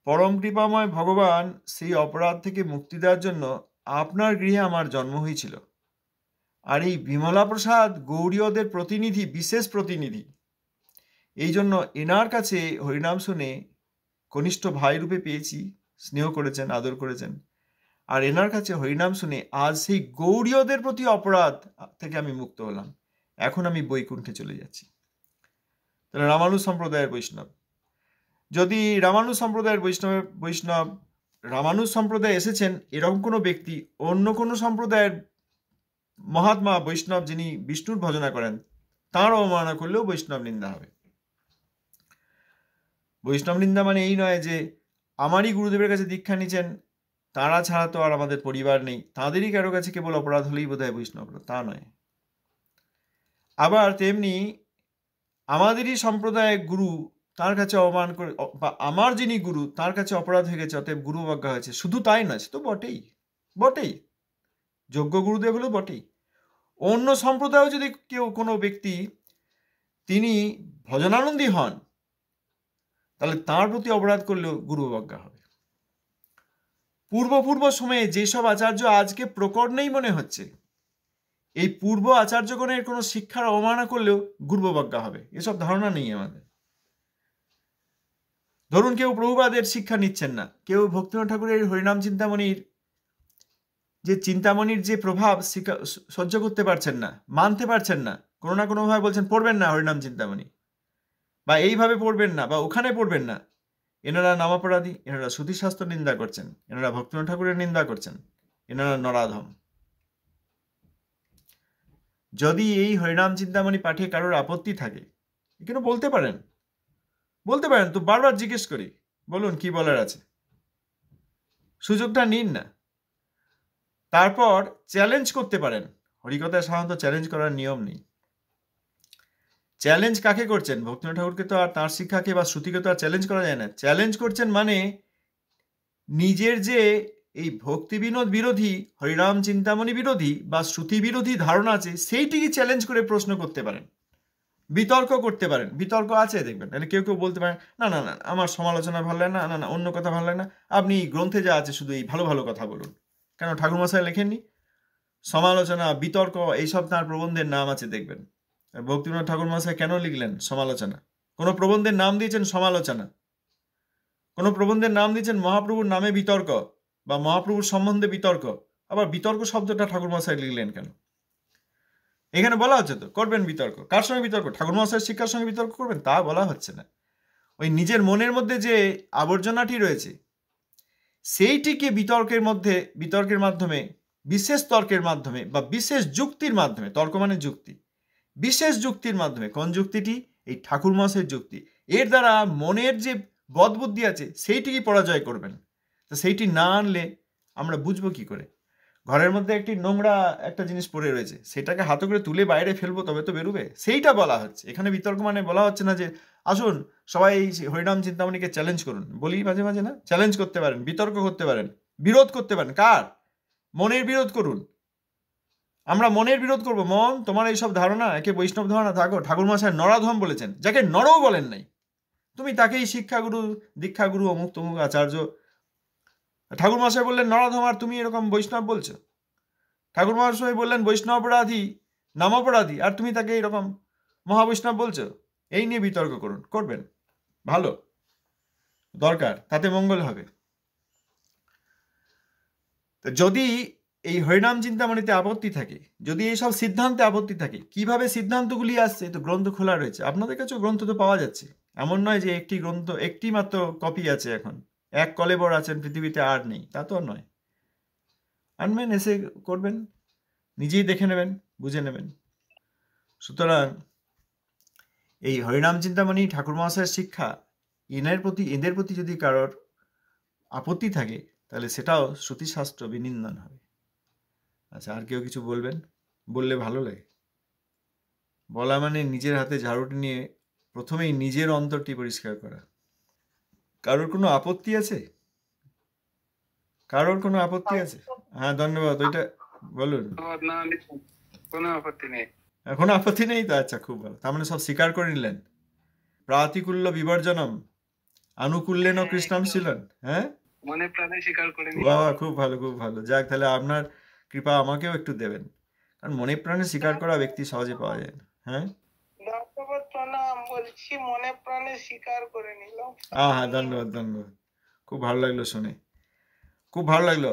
পরম কৃপাময় ভগবান সেই অপরাধ থেকে মুক্তি দেওয়ার জন্য আপনার গৃহে আমার জন্ম হয়েছিল। আর এই বিমলা প্রসাদ গৌড়ীয়দের প্রতিনিধি, বিশেষ প্রতিনিধি। এই জন্য এনার কাছে হরিনাম শুনে কনিষ্ঠ ভাই রূপে পেয়েছি, স্নেহ করেছেন, আদর করেছেন। আর এনার কাছে হরিনাম শুনে আজ সেই গৌড়ীয়দের প্রতি অপরাধ থেকে আমি মুক্ত হলাম। এখন আমি বৈকুণ্ঠে চলে যাচ্ছি। তাহলে রামানুজ সম্প্রদায়ের বৈষ্ণব, যদি রামানুজ সম্প্রদায়ের বৈষ্ণব রামানুজ সম্প্রদায়ে এসেছেন এরকম কোনো ব্যক্তি অন্য কোনো সম্প্রদায়ের মহাত্মা বৈষ্ণব যিনি বিষ্ণুর ভজনা করেন তাঁর অবমাননা করলেও বৈষ্ণব নিন্দা হবে। বৈষ্ণব নিন্দা মানে এই নয় যে আমারই গুরুদেবের কাছে দীক্ষা নিচ্ছেন, তারা ছাড়া তো আর আমাদের পরিবার নেই, তাঁদেরই কারো কাছে কেবল অপরাধ হলেই বোধ হয় বৈষ্ণব, তা নয়। আবার তেমনি আমাদেরই সম্প্রদায়ের গুরু, তার কাছে অপমান করে, বা আমার যিনি গুরু তার কাছে অপরাধ হয়ে গেছে, অতএব গুরু অবজ্ঞা হয়েছে, শুধু তাই নয়, সে তো বটেই যোগ্য গুরুদেব হলো বটেই। অন্য সম্প্রদায়েও যদি কেউ কোনো ব্যক্তি তিনি ভজনানন্দী হন তাহলে তার প্রতি অপরাধ করলেও গুরু অবজ্ঞা হবে। পূর্ব সময়ে যেসব আচার্য আজকে প্রকট নেই মনে হচ্ছে, এই পূর্ব আচার্যগণের কোনো শিক্ষার অবমাননা করলেও গুরু অবজ্ঞা হবে, এসব ধারণা নেই আমাদের। ধরুন কেউ প্রভুপাদের শিক্ষা নিচ্ছেন না, কেউ ভক্তিনাথ ঠাকুরের হরিনাম চিন্তামণির যে প্রভাব সহ্য করতে পারছেন না, মানতে পারছেন না, কোনো না কোনোভাবে বলছেন পড়বেন না হরিনাম চিন্তামণি, বা এইভাবে পড়বেন না, বা ওখানে পড়বেন না, এনারা নামাপরাধী, এনারা শ্রুতিশাস্ত্র নিন্দা করছেন, এনারা ভক্তিনাথ ঠাকুরের নিন্দা করছেন, এনারা নরাধম। যদি এই হরিনাম চিন্তামণি পাঠে কারোর আপত্তি থাকে এখানে বলতে পারেন তো বারবার জিজ্ঞেস করি, বলুন কি বলার আছে, সুযোগটা নিন না। তারপর চ্যালেঞ্জ করতে পারেন। হরিকথায় সাধারণত চ্যালেঞ্জ করার নিয়ম নেই। চ্যালেঞ্জ কাকে করছেন? ভক্তিনাথ ঠাকুরকে তো আর তাঁর শিক্ষাকে বা শ্রুতিকে তো আর চ্যালেঞ্জ করা যায় না। চ্যালেঞ্জ করছেন মানে নিজের যে এই ভক্তি বিনোদ বিরোধী, হরিনাম চিন্তামণি বিরোধী বা শ্রুতি বিরোধী ধারণা আছে সেইটিকে চ্যালেঞ্জ করে প্রশ্ন করতে পারেন, বিতর্ক করতে পারেন। বিতর্ক আছে দেখবেন, মানে কেউ বলতে পারেন না না না আমার সমালোচনা ভালো লাগে না, না না অন্য কথা ভালো লাগে না, আপনি গ্রন্থে যা আছে শুধু এই ভালো ভালো কথা বলুন। কেন ঠাকুরমশাই লেখেননি? সমালোচনা, বিতর্ক এইসব তাঁর প্রবন্ধের নাম আছে দেখবেন। ভক্তিনাথ ঠাকুরমশাই কেন লিখলেন সমালোচনা? কোনো প্রবন্ধের নাম দিয়েছেন সমালোচনা, কোনো প্রবন্ধের নাম দিয়েছেন মহাপ্রভুর নামে বিতর্ক বা মহাপ্রভুর সম্বন্ধে বিতর্ক। আবার বিতর্ক শব্দটা ঠাকুরমশাই লিখলেন কেন? এখানে বলা হচ্ছে তো করবেন বিতর্ক। কার সঙ্গে বিতর্ক? ঠাকুরমশাইয়ের শিক্ষার সঙ্গে বিতর্ক করবেন, তা বলা হচ্ছে না। ওই নিজের মনের মধ্যে যে আবর্জনাটি রয়েছে সেইটিকে বিতর্কের মাধ্যমে, বিশেষ তর্কের মাধ্যমে বা বিশেষ যুক্তির মাধ্যমে, তর্ক মানে যুক্তি, বিশেষ যুক্তির মাধ্যমে, কোন যুক্তিটি? এই ঠাকুরমশাইয়ের যুক্তি। এর দ্বারা মনের যে বদবুদ্ধি আছে সেইটিকে পরাজয় করবেন। তো সেইটি না আনলে আমরা বুঝবো কি করে? ঘরের মধ্যে একটি নোংরা একটা জিনিস পড়ে রয়েছে, সেটাকে হাতে করে তুলে বাইরে ফেলবো তবে তো বেরোবে, সেইটা বলা হচ্ছে এখানে। বিতর্ক মানে বলা হচ্ছে না যে আসুন সবাই এই হরিনাম চিন্তামণিকে চ্যালেঞ্জ করুন, বলি মাঝে মাঝে না, চ্যালেঞ্জ করতে পারেন, বিতর্ক করতে পারেন, বিরোধ করতে পারেন। কার? মনের বিরোধ করুন। আমরা মনের বিরোধ করব। মন, তোমার এইসব ধারণা একে বৈষ্ণব ধারণা, থাকো ঠাকুরমশাই নরাধম বলেছেন, যাকে নরও বলেন নাই, তুমি তাকেই শিক্ষাগুরু, দীক্ষাগুরু, অমুক তমুক আচার্য। ঠাকুরমশাই বললেন নরাধম, আর তুমি এরকম বৈষ্ণব বলছো। ঠাকুরমশাই বললেন বৈষ্ণব অপরাধী, নাম অপরাধী, আর তুমি তাকে এরকম মহাবৈষ্ণব বলছো। এই নিয়ে বিতর্ক করবেন, ভালো, দরকার, তাতে মঙ্গল হবে। যদি এই হরিনাম চিন্তামণিতে আপত্তি থাকে, যদি এইসব সিদ্ধান্তে আপত্তি থাকে, কিভাবে সিদ্ধান্তগুলি আসছে? তো গ্রন্থ খোলা রয়েছে, আপনাদের কাছেও গ্রন্থ তো পাওয়া যাচ্ছে। এমন নয় যে একটি গ্রন্থ, একটি মাত্র কপি আছে এখন, এক কলেবর আছেন পৃথিবীতে, আর নেই, তা তো আর নয়। আনবেন, এসে করবেন, নিজেই দেখে নেবেন, বুঝে নেবেন। সুতরাং এই হরিনাম চিন্তামণি ঠাকুরমশাইয়ের শিক্ষা, এদের প্রতি যদি কারোর আপত্তি থাকে তাহলে সেটাও শ্রুতিশাস্ত্র বিনিন্দন হবে। আচ্ছা, আর কেউ কিছু বলবেন? বললে ভালো লাগে। বলা মানে নিজের হাতে ঝাড়ুটি নিয়ে প্রথমেই নিজের অন্তরটি পরিষ্কার করা। কারোর কোনো আপত্তি আছে? কারোর কোনো আপত্তি আছে? হ্যাঁ, ধন্যবাদ। ওইটা বলুন। না, কোনো আপত্তি নেই। কোনো আপত্তি নেই তো? আচ্ছা, খুব ভালো। তার মানে সব স্বীকার করে নিলেন। প্রাতিকূল্য বিবর্জনম আনুকূল্যেন হ্যাঁ, কৃষ্ণাম একদম ছিলেন। হ্যাঁ, মনে প্রাণে স্বীকার করে বাহ, নিলাম। খুব ভালো, খুব ভালো। যাক, তাহলে আপনার কৃপা আমাকেও একটু দেবেন, কারণ মনে প্রাণে স্বীকার করা ব্যক্তি সহজে পাওয়া যায় না। হ্যাঁ, দণ্ডবোধ প্রণাম, বলছি মনে প্রাণে স্বীকার করে নিলাম। হ্যাঁ, ধন্যবাদ, ধন্যবাদ। খুব ভালো লাগলো শুনে, খুব ভালো লাগলো।